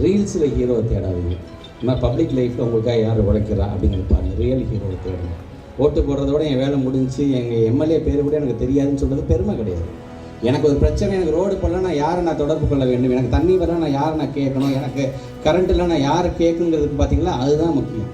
ரீல்ஸில் ஹீரோவை தேடாதீங்க. இந்த பப்ளிக் லைஃப்பில் உங்களுக்காக யார் உழைக்கிறா அப்படிங்கிறது பாருங்கள். ரியல் ஹீரோவை தேடுங்க. ஓட்டு போடுறதோட என் வேலை முடிஞ்சு எங்கள் எம்எல்ஏ பேர் கூட எனக்கு தெரியாதுன்னு சொல்கிறது பெருமை கிடையாது. எனக்கு ஒரு பிரச்சனை, எனக்கு ரோடு போடல, நான் யாரை நான் தொடர்பு கொள்ள வேண்டும், எனக்கு தண்ணி வரல, நான் யாரை நான் கேட்கணும், எனக்கு கரண்ட் இல்லை, நான் யாரை கேட்குங்கிறதுக்கு பார்த்தீங்களா, அதுதான் முக்கியம்.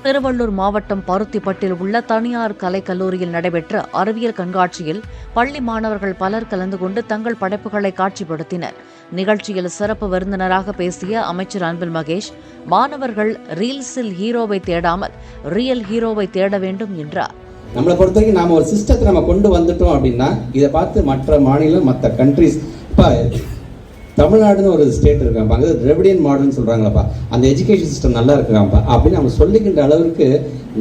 திருவள்ளூர் மாவட்டம் பருத்திப்பட்டில் உள்ள தனியார் கலைக்கல்லூரியில் நடைபெற்ற அறிவியல் கண்காட்சியில் பள்ளி மாணவர்கள் பலர் கலந்து கொண்டு தங்கள் படைப்புகளை காட்சிப்படுத்தினர். நிகழ்ச்சியில் சிறப்பு விருந்தினராக பேசிய அமைச்சர் அன்பில் மகேஷ், மாணவர்கள் ரீல்ஸில் ஹீரோவை தேடாமல் ரியல் ஹீரோவை தேட வேண்டும் என்றார். நம்மளை பொறுத்த வரைக்கும் நாம் ஒரு சிஸ்டத்தை நம்ம கொண்டு வந்துட்டோம் அப்படின்னா இதை பார்த்து மற்ற மாநிலம், மற்ற கண்ட்ரிஸ், இப்போ தமிழ்நாடுன்னு ஒரு ஸ்டேட் இருக்காப்பா, அங்கே திராவிடியன் மாடல்னு சொல்கிறாங்களப்பா, அந்த எஜுகேஷன் சிஸ்டம் நல்லா இருக்காப்பா அப்படின்னு நம்ம சொல்லிக்கின்ற அளவுக்கு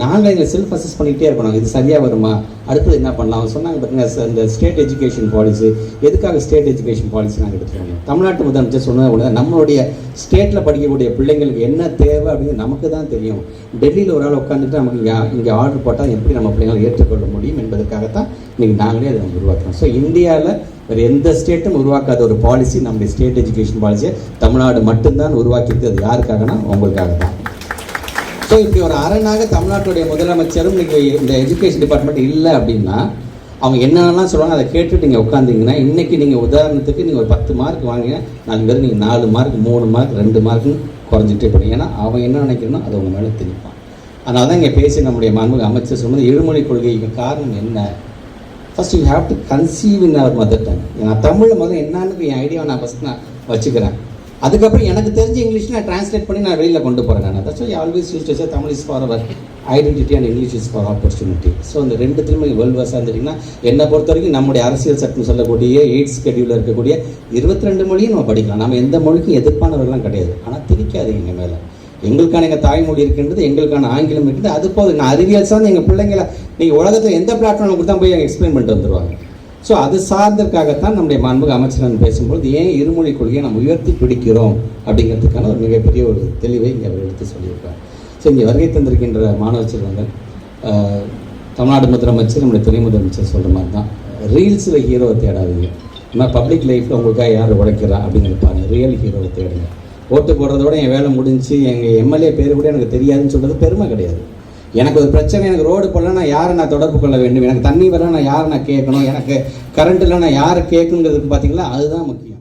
நாங்கள் எங்களை செல்ஃப் அசஸ் பண்ணிகிட்டே இருக்கணும். இது சரியாக வருமா, அடுத்தது என்ன பண்ணலாம். அவங்க சொன்னாங்க பார்த்தீங்கன்னா, இந்த ஸ்டேட் எஜுகேஷன் பாலிசி, எதுக்காக ஸ்டேட் எஜுகேஷன் பாலிசி நாங்கள் எடுத்துருவாங்க. தமிழ்நாட்டு முதலமைச்சர் சொன்னது கூட நம்மளுடைய ஸ்டேட்டில் படிக்கக்கூடிய பிள்ளைங்களுக்கு என்ன தேவை அப்படின்னு நமக்கு தான் தெரியும். டெல்லியில் ஒரு ஆள் உட்காந்துட்டு நமக்கு இங்கே ஆர்டர் போட்டால் எப்படி நம்ம பிள்ளைங்களை ஏற்றுக்கொள்ள முடியும் என்பதற்காகத்தான் இன்றைக்கி நாங்களே அதை நம்ம உருவாக்குறோம். ஸோ இந்தியாவில் வேறு எந்த ஸ்டேட்டும் உருவாக்காத ஒரு பாலிசி நம்முடைய ஸ்டேட் எஜுகேஷன் பாலிசியை தமிழ்நாடு மட்டும்தான் உருவாக்கியிருக்கு. அது யாருக்காகனா உங்களுக்காக தான். ஸோ இப்படி ஒரு அரணாக தமிழ்நாட்டுடைய முதலமைச்சரும் நீங்கள் இந்த எஜுகேஷன் டிபார்ட்மெண்ட் இல்லை அப்படின்னா அவங்க என்னென்னலாம் சொல்லுவாங்க அதை கேட்டுட்டு நீங்கள் உட்காந்திங்கன்னா இன்றைக்கி நீங்கள் உதாரணத்துக்கு நீங்கள் ஒரு 10 மார்க் வாங்கினா நாளைக்கு பேர் நீங்கள் 4 மார்க் 3 மார்க் 2 மார்க்குன்னு குறைஞ்சிட்டே போடும். ஏன்னா அவன் என்ன நினைக்கிறனோ அது உங்கள் மேலே திணிப்பான். அதனால தான் இங்கே பேசி நம்முடைய மாண்புமிகு அமைச்சர் சொன்னது எழுமொழி கொள்கைக்கு காரணம் என்ன. First you have to conceive in our mother tongue. நான் தமிழில் முதல்ல என்னன்னு என் ஐடியாவை நான் ஃபஸ்ட் நான் வச்சுக்கிறேன். அதுக்கப்புறம் எனக்கு தெரிஞ்ச இங்கிலீஷ் நான் டிரான்ஸ்லேட் பண்ணி நான் வெளியில் கொண்டு போகிறேன். நான் that's why always use to say Tamil is for our identity and English is for opportunity. So இந்த ரெண்டுத்துலையுமே வேர்ல்டு வாஸாக இருந்துட்டிங்கன்னா என்னை பொறுத்த வரைக்கும் நம்முடைய அரசியல் சட்டம் சொல்லக்கூடிய 8th ஸ்கெடியூலில் இருக்கக்கூடிய 22 மொழியும் நம்ம படிக்கலாம். நம்ம எந்த மொழிக்கும் எதிர்ப்பானவர்கள்லாம் கிடையாது. ஆனால் திணிக்காதீங்க எங்கள் மேலே. எங்களுக்கான எங்கள் தாய்மொழி இருக்கின்றது, எங்களுக்கான ஆங்கிலம் இருக்குது, அது போதும். நான் அறிவியல் சார்ந்து எங்கள் பிள்ளைங்களை நீங்கள் உலகத்தில் எந்த பிளாட்ஃபார்ம் கொடுத்தா போய் எங்கள் எக்ஸ்பிளைன் பண்ணிட்டு வந்துடுவாங்க. ஸோ அது சார்ந்ததுக்காகத்தான் நம்முடைய மாண்புமிகு அமைச்சர் பேசும்போது ஏன் இருமொழி கொள்கையை நம்ம உயர்த்தி பிடிக்கிறோம் அப்படிங்கிறதுக்கான ஒரு மிகப்பெரிய ஒரு தெளிவை இங்கே அவர் எடுத்து சொல்லியிருக்கார். ஸோ இங்கே வருகை தந்திருக்கின்ற மாணவ செல்வங்கள், தமிழ்நாடு முதலமைச்சர் நம்முடைய துணை முதலமைச்சர் சொல்கிற மாதிரி தான் ரீல்ஸில் ஹீரோவை தேடாதீங்க. இந்த பப்ளிக் லைஃப்பில் உங்களுக்காக யார் உழைக்கிறா அப்படிங்கிறது பாருங்கள். ரியல் ஹீரோவை தேடுங்க. ஓட்டு போடுறதோட என் வேலை முடிஞ்சு எங்கள் எம்எல்ஏ பேர் கூட எனக்கு தெரியாதுன்னு சொல்கிறது பெருமை கிடையாது. எனக்கு ஒரு பிரச்சனை, எனக்கு ரோடு போடல, நான் யாரை நான் தொடர்பு கொள்ள வேண்டும், எனக்கு தண்ணி வரல, நான் யாரை நான் கேட்கணும், எனக்கு கரண்ட் இல்லை, நான் யாரை கேட்குங்கிறதுக்கு பார்த்தீங்களா, அதுதான் முக்கியம்.